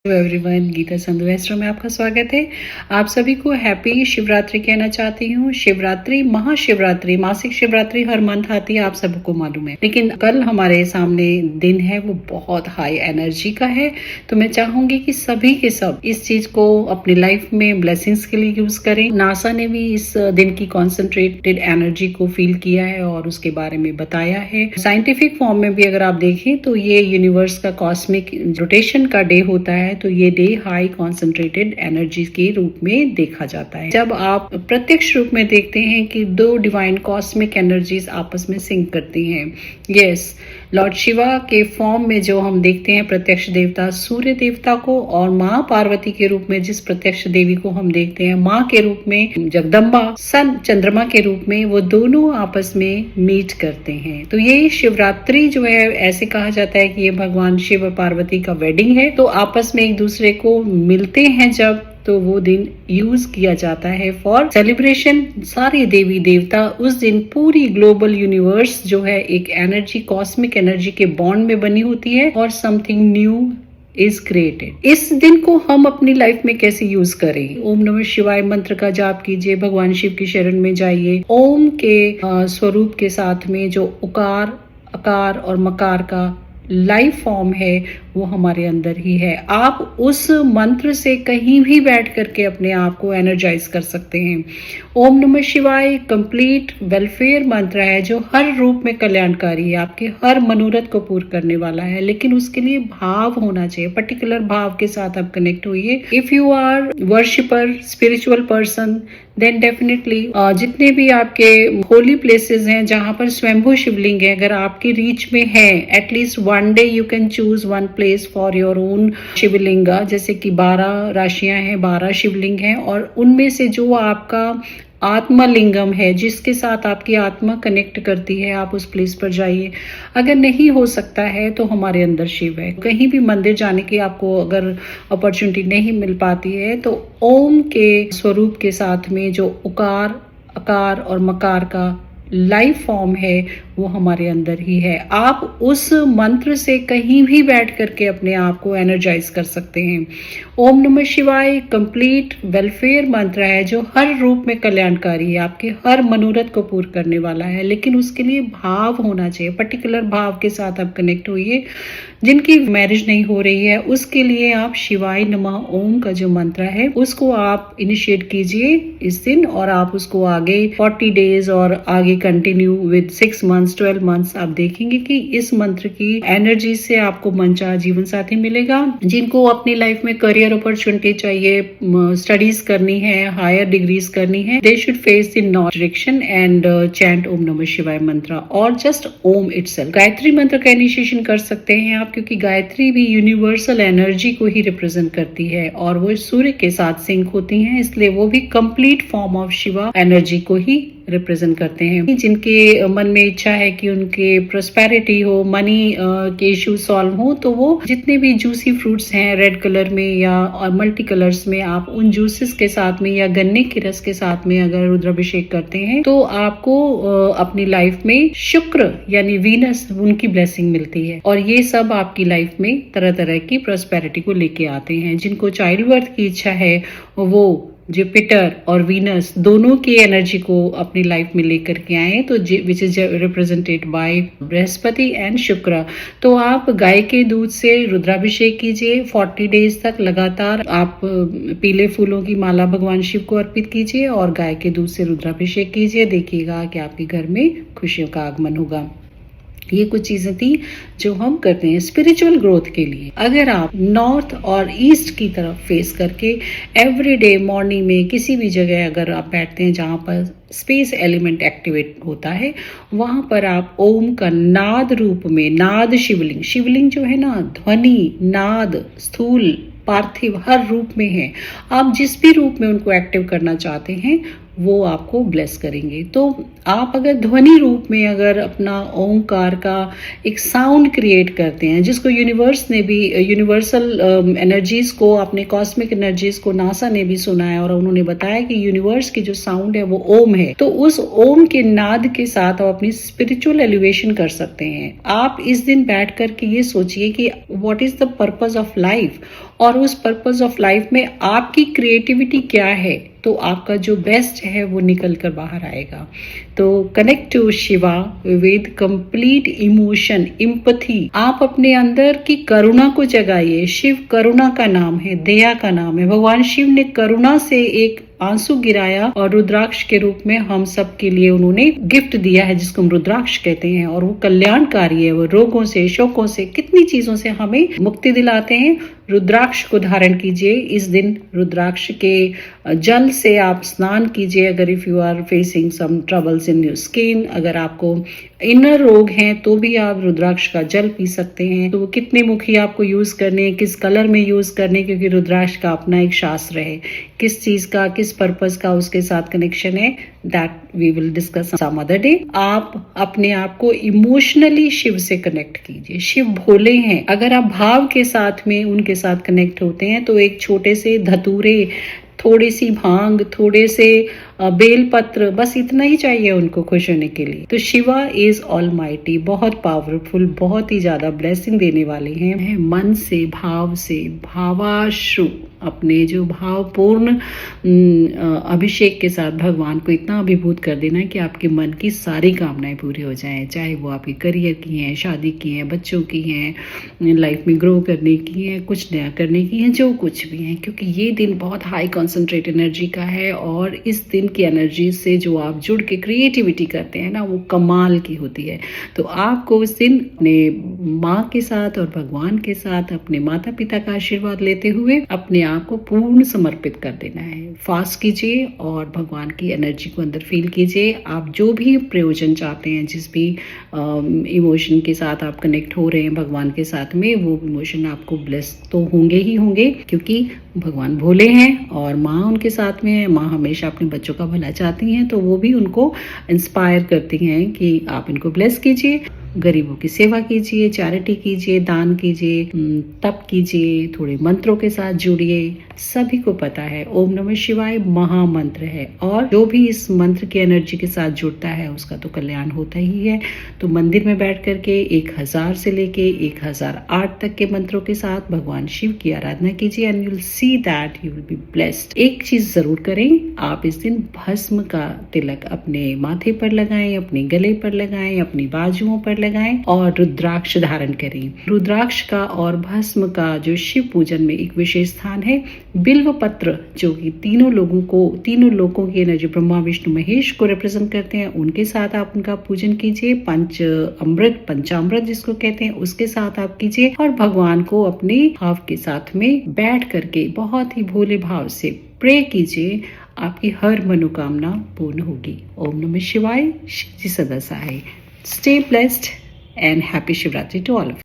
Everyone, Gita Sandhu astro में आपका स्वागत है। आप सभी को हैप्पी शिवरात्रि कहना चाहती हूँ। शिवरात्रि, महाशिवरात्रि, मासिक शिवरात्रि हर मंथ आती है, आप सबको मालूम है। लेकिन कल हमारे सामने दिन है, वो बहुत हाई एनर्जी का है। तो मैं चाहूंगी कि सभी के सब इस चीज को अपनी लाइफ में ब्लेसिंग्स के लिए यूज करें। नासा ने भी इस दिन की कॉन्सेंट्रेटेड एनर्जी को फील किया है और उसके बारे में बताया है। साइंटिफिक फॉर्म में भी अगर आप देखें तो ये यूनिवर्स का कॉस्मिक रोटेशन का डे होता है। तो ये डे हाई कॉन्सेंट्रेटेड एनर्जी के रूप में देखा जाता है। जब आप प्रत्यक्ष रूप में देखते हैं कि दो डिवाइन कॉस्मिक एनर्जीज आपस में सिंक करती हैं। यस, लॉर्ड शिवा के फॉर्म में जो हम देखते हैं प्रत्यक्ष देवता सूर्य देवता को, और माँ पार्वती के रूप में जिस प्रत्यक्ष देवी को हम देखते हैं माँ के रूप में जगदम्बा, सन चंद्रमा के रूप में, वो दोनों आपस में मीट करते हैं। तो ये शिवरात्रि जो है, ऐसे कहा जाता है कि ये भगवान शिव और पार्वती का वेडिंग है। तो आपस में एक दूसरे को मिलते हैं जब, तो वो दिन यूज किया जाता है फॉर सेलिब्रेशन। सारे देवी देवता उस दिन, पूरी ग्लोबल यूनिवर्स जो है एक एनर्जी, कॉस्मिक एनर्जी के बॉन्ड में बनी होती है और समथिंग न्यू इज क्रिएटेड। इस दिन को हम अपनी लाइफ में कैसे यूज करें? ओम नमः शिवाय मंत्र का जाप कीजिए, भगवान शिव की शरण में जाइए। ओम के स्वरूप के साथ में जो उकार, अकार और मकार का लाइफ फॉर्म है वो हमारे अंदर ही है। आप उस मंत्र से कहीं भी बैठ करके अपने आप को एनर्जाइज कर सकते हैं। ओम नमः शिवाय कंप्लीट वेलफेयर मंत्र है जो हर रूप में कल्याणकारी है, आपके हर मनोरथ को पूर्ण करने वाला है। लेकिन उसके लिए भाव होना चाहिए, पर्टिकुलर भाव के साथ आप कनेक्ट होइए। If you are worshipper, spiritual person, then definitely जितने भी आपके होली प्लेसेस हैं जहां पर स्वयंभू शिवलिंग है, अगर आपकी रीच में है, at least one day you can choose one place for your own Shivalinga. जैसे कि 12 राशियां हैं, 12 शिवलिंग हैं, और उनमें से जो आपका आत्मलिंगम है, जिसके साथ आपकी आत्मा कनेक्ट करती है, आप उस प्लेस पर जाइए। अगर नहीं हो सकता है तो हमारे अंदर शिव है। कहीं भी मंदिर जाने की आपको अगर अपॉर्चुनिटी नहीं मिल पाती है तो ओम के स्वरूप के साथ में जो उकार, अकार और मकार का लाइफ फॉर्म है वो हमारे अंदर ही है। आप उस मंत्र से कहीं भी बैठ करके अपने आप को एनर्जाइज कर सकते हैं। ओम नमः शिवाय कंप्लीट वेलफेयर मंत्र है जो हर रूप में कल्याणकारी है, आपके हर मनोरथ को पूर्ण करने वाला है। लेकिन उसके लिए भाव होना चाहिए, पर्टिकुलर भाव के साथ आप कनेक्ट होइए। जिनकी मैरिज नहीं हो रही है उसके लिए आप शिवाय नमः ओम का जो मंत्र है उसको आप इनिशिएट कीजिए इस दिन, और आप उसको आगे 40 डेज और आगे कंटिन्यू विद 6 मंथ्स, 12 मंथ्स। आप देखेंगे कि इस मंत्र की एनर्जी से आपको मनचाहा जीवन साथी मिलेगा। जिनको अपनी लाइफ में करियर अपॉर्चुनिटी चाहिए, स्टडीज करनी है, हायर डिग्रीज करनी है, they should face the north direction and chant ओम नमः शिवाय मंत्र और जस्ट ओम इटसेल्फ। गायत्री मंत्र का इनिशिएशन कर सकते हैं आप, क्योंकि गायत्री भी यूनिवर्सल एनर्जी को ही रिप्रेजेंट करती है और वो सूर्य के साथ सिंक होती हैं, इसलिए वो भी complete form of Shiva energy को ही रिप्रेजेंट करते हैं। जिनके मन में इच्छा है कि उनके प्रोस्पेरिटी हो, मनी के इश्यू सॉल्व हो, तो वो जितने भी जूसी फ्रूट्स हैं रेड कलर में या मल्टी कलर्स में, आप उन जूसेस के साथ में या गन्ने के रस के साथ में अगर रुद्राभिषेक करते हैं तो आपको अपनी लाइफ में शुक्र यानी वीनस, उनकी ब्लेसिंग मिलती है। और ये सब आपकी लाइफ में तरह तरह की प्रोस्पेरिटी को लेके आते हैं। जिनको चाइल्ड बर्थ की इच्छा है वो जुपिटर और वीनस दोनों की एनर्जी को अपनी लाइफ में लेकर के आए, तो which is represented by Brihaspati and शुक्र। तो आप गाय के दूध से रुद्राभिषेक कीजिए 40 डेज तक लगातार। आप पीले फूलों की माला भगवान शिव को अर्पित कीजिए और गाय के दूध से रुद्राभिषेक कीजिए। देखिएगा कि आपके घर में खुशियों का आगमन होगा। ये कुछ चीजें थी जो हम करते हैं स्पिरिचुअल ग्रोथ के लिए। अगर आप नॉर्थ और ईस्ट की तरफ फेस करके एवरीडे मॉर्निंग में किसी भी जगह अगर आप बैठते हैं जहां पर स्पेस एलिमेंट एक्टिवेट होता है, वहां पर आप ओम का नाद रूप में, नाद शिवलिंग, शिवलिंग जो है ना, ध्वनि, नाद, स्थूल, पार्थिव हर रूप में है। आप जिस भी रूप में उनको एक्टिव करना चाहते हैं वो आपको ब्लेस करेंगे। तो आप अगर ध्वनि रूप में अगर अपना ओंकार का एक साउंड क्रिएट करते हैं, जिसको यूनिवर्स ने भी, यूनिवर्सल एनर्जीज को, अपने कॉस्मिक एनर्जीज को नासा ने भी सुना है और उन्होंने बताया कि यूनिवर्स की जो साउंड है वो ओम है। तो उस ओम के नाद के साथ आप अपनी स्पिरिचुअल एलिवेशन कर सकते हैं। आप इस दिन बैठ कर के ये सोचिए कि what is the purpose of life, और उस पर्पस ऑफ लाइफ में आपकी क्रिएटिविटी क्या है, तो आपका जो बेस्ट है वो निकल कर बाहर आएगा। तो connect to Shiva with complete emotion, empathy. आप अपने अंदर की करुणा को जगाइए। शिव करुणा का नाम है, दया का नाम है। भगवान शिव ने करुणा से एक आंसू गिराया और रुद्राक्ष के रूप में हम सब के लिए उन्होंने गिफ्ट दिया है, जिसको हम रुद्राक्ष कहते हैं, और वो कल्याणकारी है। वो रोगों से, शोकों से, कितनी चीजों से हमें मुक्ति दिलाते हैं। रुद्राक्ष को धारण कीजिए इस दिन। रुद्राक्ष के जल से आप स्नान कीजिए। अगर if you are facing some troubles in your skin, अगर आपको इनर रोग हैं तो भी आप रुद्राक्ष का जल पी सकते हैं। तो कितने मुखी आपको यूज करने हैं, किस कलर में यूज करने, क्योंकि रुद्राक्ष का अपना एक शास्त्र है, किस चीज का, किस पर्पस का उसके साथ कनेक्शन है, that we will discuss some other day. आप अपने आप को इमोशनली शिव से कनेक्ट कीजिए। शिव भोले हैं। अगर आप भाव के साथ में उनके साथ कनेक्ट होते हैं तो एक छोटे से धतूरे, थोड़ी सी भांग, थोड़े से बेलपत्र, बस इतना ही चाहिए उनको खुश होने के लिए। तो शिवा इज ऑलमाइटी, बहुत पावरफुल, बहुत ही ज्यादा ब्लेसिंग देने वाले हैं। मन से, भाव से, भावाश्रु, अपने जो भावपूर्ण अभिषेक के साथ भगवान को इतना अभिभूत कर देना कि आपके मन की सारी कामनाएं पूरी हो जाएं, चाहे वो आपके करियर की हैं, शादी की हैं, बच्चों की हैं, लाइफ में ग्रो करने की हैं, कुछ नया करने की हैं, जो कुछ भी हैं। क्योंकि ये दिन बहुत हाई कॉन्सेंट्रेट एनर्जी का है और इस दिन की एनर्जी से जो आप जुड़ के क्रिएटिविटी करते हैं ना, वो कमाल की होती है। तो आपको उस दिन अपने माँ के साथ और भगवान के साथ, अपने माता पिता का आशीर्वाद लेते हुए अपने आप को पूर्ण समर्पित कर देना है। फास्ट कीजिए और भगवान की एनर्जी को अंदर फील कीजिए। आप जो भी प्रयोजन चाहते हैं, जिस भी इमोशन के साथ आप कनेक्ट हो रहे हैं भगवान के साथ में, वो इमोशन आपको ब्लेस तो होंगे ही होंगे, क्योंकि भगवान भोले हैं और माँ उनके साथ में है। माँ हमेशा अपने बच्चों का भला चाहती हैं, तो वो भी उनको इंस्पायर करती हैं कि आप इनको ब्लेस कीजिए, गरीबों की सेवा कीजिए, चैरिटी कीजिए, दान कीजिए, तप कीजिए, थोड़े मंत्रों के साथ जुड़िए। सभी को पता है ओम नमः शिवाय महामंत्र है, और जो भी इस मंत्र की एनर्जी के साथ जुड़ता है उसका तो कल्याण होता ही है। तो मंदिर में बैठ करके 1000 से लेके 1008 तक के मंत्रों के साथ भगवान शिव की आराधना कीजिए and you will see that you will be blessed. एक चीज जरूर करें, आप इस दिन भस्म का तिलक अपने माथे पर लगाएं, अपने गले पर लगाएं, अपनी बाजुओं पर लगाएं और रुद्राक्ष धारण करें। रुद्राक्ष का और भस्म का जो शिव पूजन में एक विशेष स्थान है। बिल्व पत्र, जो कि तीनों लोगों की एनर्जी, ब्रह्मा विष्णु महेश को रिप्रेजेंट करते हैं, उनके साथ आप उनका पूजन कीजिए। पंचामृत जिसको कहते हैं, उसके साथ आप कीजिए और भगवान को अपने भाव के साथ में बैठ करके बहुत ही भोले भाव से प्रे कीजिए। आपकी हर मनोकामना पूर्ण होगी। ओम नमः शिवाय। शिव जी सदा सहाय। Stay blessed and happy Shivratri to all of you.